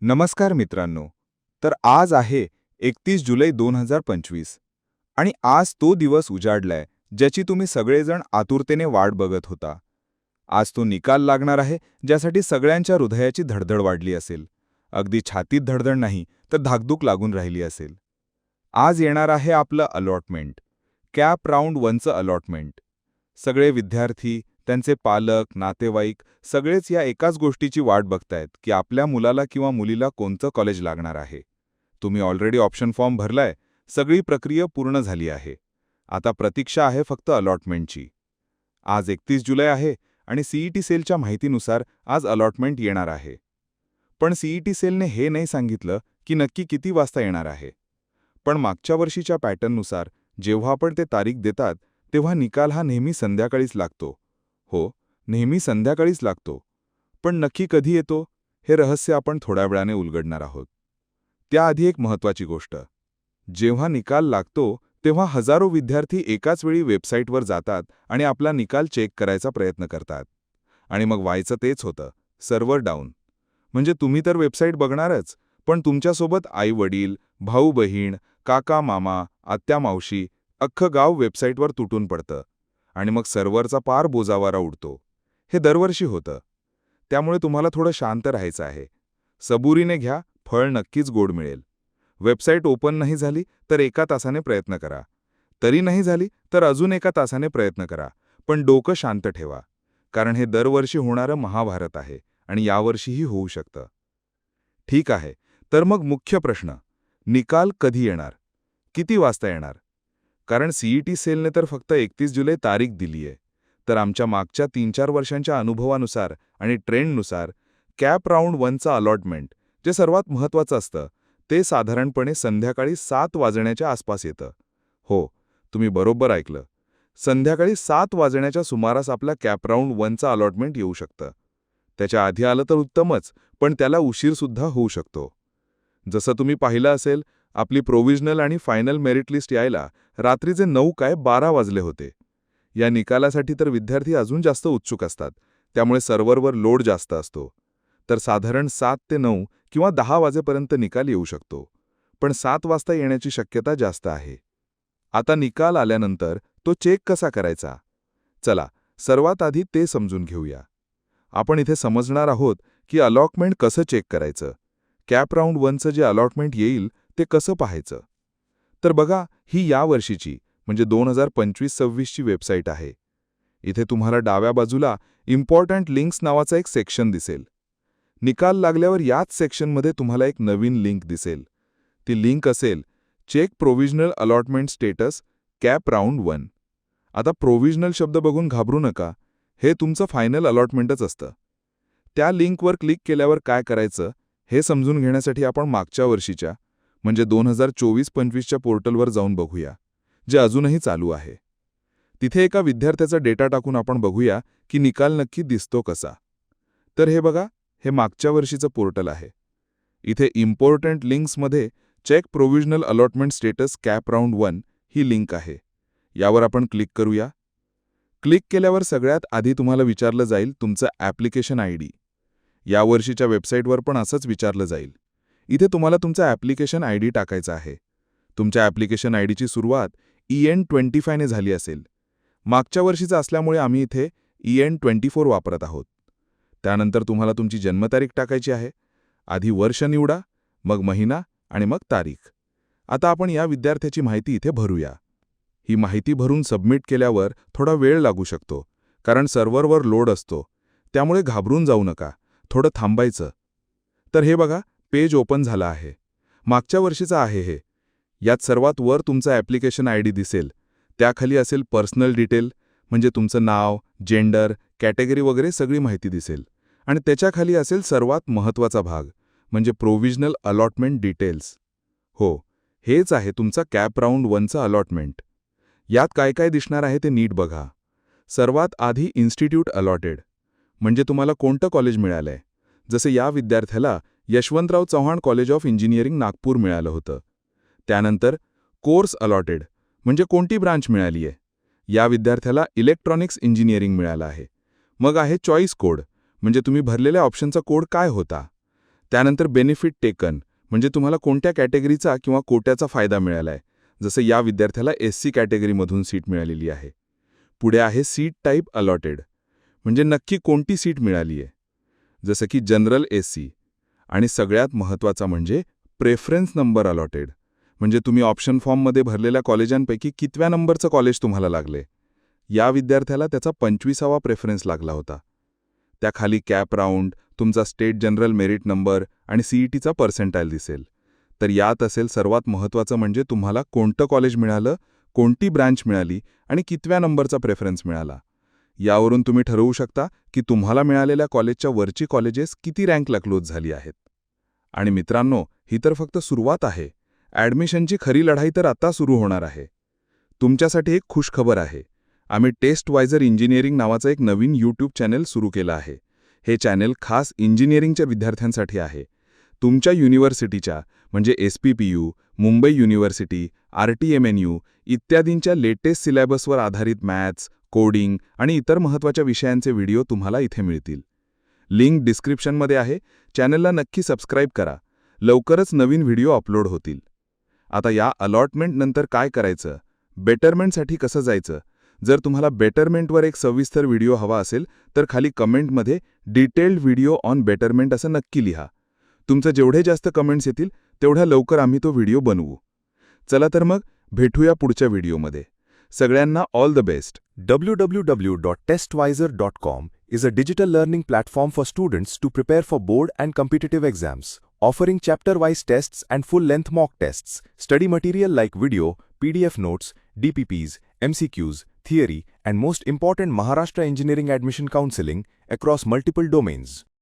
नमस्कार मित्रांनो. तर आज आहे 31 जुलै 2025 आणि आज तो दिवस उजाडलाय ज्याची तुम्ही सगळेजण आतुरतेने वाट बघत होता. आज तो निकाल लागणार आहे ज्यासाठी सगळ्यांच्या हृदयाची धडधड वाढली असेल. अगदी छातीत धडधड नाही तर धाकधूक लागून राहिली असेल. आज येणार आहे आपलं अलॉटमेंट, कॅप राऊंड 1चं अलॉटमेंट. सगळे विद्यार्थी, त्यांचे पालक, नातेवाईक सगळेच या एकाच गोष्टीची वाट बघतायत की आपल्या मुलाला किंवा मुलीला कोणतं कॉलेज लागणार आहे. तुम्ही ऑलरेडी ऑप्शन फॉर्म भरलाय, सगळी प्रक्रिया पूर्ण झाली आहे. आता प्रतीक्षा आहे फक्त अलॉटमेंटची. आज 31 जुलै आहे आणि सीईटी सेलच्या माहितीनुसार आज अलॉटमेंट येणार आहे. पण सीईटी सेलने हे नाही सांगितलं की नक्की किती वाजता येणार आहे. पण मागच्या वर्षीच्या पॅटर्ननुसार जेव्हा आपण ते तारीख देतात तेव्हा निकाल हा नेहमी संध्याकाळीच लागतो. हो, नेहमी संध्याकाळीच लागतो. पण नक्की कधी येतो हे रहस्य आपण थोड्या वेळाने उलगडणार आहोत. त्याआधी एक महत्त्वाची गोष्ट. जेव्हा निकाल लागतो तेव्हा हजारो विद्यार्थी एकाच वेळी वेबसाईटवर जातात आणि आपला निकाल चेक करायचा प्रयत्न करतात. आणि मग व्हायचं तेच होतं, सर्व्हर डाऊन. म्हणजे तुम्ही तर वेबसाईट बघणारच, पण तुमच्यासोबत आई-वडील, भाऊ-बहीण, काका-मामा, आत्या-मावशी, अख्खं गाव वेबसाईटवर तुटून पडतं. आणि मग सर्व्हरचा पार बोजावारा उडतो. हे दरवर्षी होतं. त्यामुळे तुम्हाला थोडं शांत राहायचं आहे. सबुरीने घ्या, फळ नक्कीच गोड मिळेल. वेबसाईट ओपन नाही झाली तर 1 तासाने प्रयत्न करा. तरी नाही झाली तर अजून 1 तासाने प्रयत्न करा. पण डोकं शांत ठेवा. कारण हे दरवर्षी होणारं महाभारत आहे आणि यावर्षीही होऊ शकतं. ठीक आहे, तर मग मुख्य प्रश्न, निकाल कधी येणार? किती वाजता येणार? कारण सीईटी सेलने तर फक्त 31 जुलै तारीख दिलीये. तर आमच्या मागच्या 3-4 वर्षांच्या अनुभवानुसार आणि ट्रेंडनुसार कॅप राऊंड 1चं अलॉटमेंट, जे सर्वात महत्त्वाचं असतं, ते साधारणपणे संध्याकाळी 7 वाजण्याच्या आसपास येतं. हो, तुम्ही बरोबर ऐकलं. संध्याकाळी 7 वाजण्याच्या सुमारास आपल्या कॅप राऊंड 1चं अलॉटमेंट येऊ शकतं. त्याच्या आधी आलं तर उत्तमच, पण त्याला उशीरसुद्धा होऊ शकतो. जसं तुम्ही पाहिलं असेल, आपली प्रोव्हिजनल आणि फायनल मेरिट लिस्ट यायला रात्रीचे 9:12 वाजले होते. या निकालासाठी तर विद्यार्थी अजून जास्त उत्सुक असतात, त्यामुळे सर्व्हरवर लोड जास्त असतो. तर साधारण 7 ते 9 किंवा 10 वाजेपर्यंत निकाल येऊ शकतो. पण 7 वाजता येण्याची शक्यता जास्त आहे. आता निकाल आल्यानंतर तो चेक कसा करायचा? चला, सर्वात आधी ते समजून घेऊया. आपण इथे समजणार आहोत की अलॉटमेंट कसं चेक करायचं. कॅप राऊंड 1चं जे अलॉटमेंट येईल ते कसं पाहायचं. तर बघा, ही या वर्षीची म्हणजे 2025-26ची वेबसाईट आहे. इथे तुम्हाला डाव्या बाजूला इम्पॉर्टंट लिंक्स नावाचा एक सेक्शन दिसेल. निकाल लागल्यावर याच सेक्शनमध्ये तुम्हाला एक नवीन लिंक दिसेल. ती लिंक असेल check provisional allotment status CAP round 1. आता प्रोव्हिजनल शब्द बघून घाबरू नका, हे तुमचं फायनल अलॉटमेंटच असतं. त्या लिंकवर क्लिक केल्यावर काय करायचं हे समजून घेण्यासाठी आपण मागच्या वर्षीच्या म्हणजे 2024-25च्या पोर्टलवर जाऊन बघूया, जे अजूनही चालू आहे. तिथे एका विद्यार्थ्याचा डेटा टाकून आपण बघूया की निकाल नक्की दिसतो कसा. तर हे बघा, हे मागच्या वर्षीचं पोर्टल आहे. इथे इम्पॉर्टंट लिंक्समध्ये check provisional allotment status CAP round 1 ही लिंक आहे. यावर आपण क्लिक करूया. क्लिक केल्यावर सगळ्यात आधी तुम्हाला विचारलं जाईल तुमचं ॲप्लिकेशन आयडी. या वर्षीच्या वेबसाईटवर पण असंच विचारलं जाईल. इथे तुम्हाला तुमचा ॲप्लिकेशन आयडी टाकायचा आहे. तुमच्या ॲप्लिकेशन आयडीची सुरुवात EN25 ने झाली असेल. मागच्या वर्षीचा असल्यामुळे आम्ही इथे EN24 वापरत आहोत. त्यानंतर तुम्हाला तुमची जन्मतारीख टाकायची आहे. आधी वर्ष निवडा, मग महिना आणि मग तारीख. आता आपण या विद्यार्थ्याची माहिती इथे भरूया. ही माहिती भरून सबमिट केल्यावर थोडा वेळ लागू शकतो, कारण सर्व्हरवर लोड असतो. त्यामुळे घाबरून जाऊ नका, थोडं थांबायचं. तर हे बघा, पेज ओपन झालं आहे. मागच्या वर्षीचं आहे हे. यात सर्वात वर तुमचा ॲप्लिकेशन आयडी दिसेल. त्याखाली असेल पर्सनल डिटेल, म्हणजे तुमचं नाव, जेंडर, कॅटेगरी वगैरे सगळी माहिती दिसेल. आणि त्याच्याखाली असेल सर्वात महत्त्वाचा भाग, म्हणजे प्रोव्हिजनल अलॉटमेंट डिटेल्स. हो, हेच आहे तुमचा कॅप राऊंड 1चं अलॉटमेंट. यात काय काय दिसणार आहे ते नीट बघा. सर्वात आधी इन्स्टिट्यूट अलॉटेड, म्हणजे तुम्हाला कोणतं कॉलेज मिळालंय. जसे या विद्यार्थ्याला Yashwantrao Chavan college of engineering Nagpur मिळालं होतं. त्यानंतर कोर्स अलॉटेड, म्हणजे कोणती ब्रांच मिळाली आहे. या विद्यार्थ्याला इलेक्ट्रॉनिक्स इंजिनिअरिंग मिळालं आहे. मग आहे चॉईस कोड, म्हणजे तुम्ही भरलेल्या ऑप्शनचा कोड काय होता. त्यानंतर बेनिफिट टेकन, म्हणजे तुम्हाला कोणत्या कॅटेगरीचा किंवा कोट्याचा फायदा मिळालाय. जसं या विद्यार्थ्याला SC कॅटेगरीमधून सीट मिळालेली आहे. पुढे आहे सीट टाईप अलॉटेड, म्हणजे नक्की कोणती सीट मिळाली आहे. जसं की जनरल SC. आणि सगळ्यात महत्त्वाचा म्हणजे प्रेफरन्स नंबर अलॉटेड, म्हणजे तुम्ही ऑप्शन फॉर्ममध्ये भरलेल्या कॉलेजांपैकी कितव्या नंबरचं कॉलेज तुम्हाला लागले. या विद्यार्थ्याला त्याचा 25वा प्रेफरन्स लागला होता. त्याखाली कॅप राऊंड, तुमचा स्टेट जनरल मेरिट नंबर आणि CETचा पर्सेंटाईल दिसेल. तर यात असेल सर्वात महत्त्वाचं म्हणजे तुम्हाला कोणतं कॉलेज मिळालं, कोणती ब्रँच मिळाली आणि कितव्या नंबरचा प्रेफरन्स मिळाला. यावरून तुम्ही ठरवू शकता की तुम्हाला मिळालेल्या कॉलेजच्या वरची कॉलेजेस किती रँकला क्लोज झाली आहेत. आणि मित्रांनो, ही तर फक्त सुरुवात आहे. ॲडमिशनची खरी लढाई तर आता सुरू होणार आहे. तुमच्यासाठी एक खुशखबर आहे. आम्ही टेस्टवायझर इंजिनिअरिंग नावाचं एक नवीन YouTube चॅनेल सुरू केलं आहे. हे चॅनेल खास इंजिनिअरिंगच्या विद्यार्थ्यांसाठी आहे. तुमच्या युनिव्हर्सिटीच्या म्हणजे SPPU, मुंबई युनिव्हर्सिटी, RTMNU इत्यादींच्या लेटेस्ट सिलेबसवर आधारित मॅथ्स, कोडिंग आणि इतर महत्त्वाच्या विषयांचे व्हिडिओ तुम्हाला इथे मिळतील. लिंक डिस्क्रिप्शनमध्ये आहे. चॅनलला नक्की सबस्क्राईब करा. लवकरच नवीन व्हिडिओ अपलोड होतील. आता या अलॉटमेंटनंतर काय करायचं, बेटरमेंटसाठी कसं जायचं. जर तुम्हाला बेटरमेंटवर एक सविस्तर व्हिडिओ हवा असेल तर खाली कमेंटमध्ये डिटेल्ड व्हिडिओ ऑन बेटरमेंट असं नक्की लिहा. तुमचं जेवढे जास्त कमेंट्स येतील तेवढ्या लवकर आम्ही तो व्हिडिओ बनवू. चला तर मग भेटूया पुढच्या व्हिडिओमध्ये. सगळ्यांना all the best. www.testvisor.com is a digital learning platform for students to prepare for board and competitive exams, offering chapter-wise tests and full-length mock tests, study material like video, PDF notes, DPPs, MCQs, theory, and most important Maharashtra Engineering Admission Counseling across multiple domains.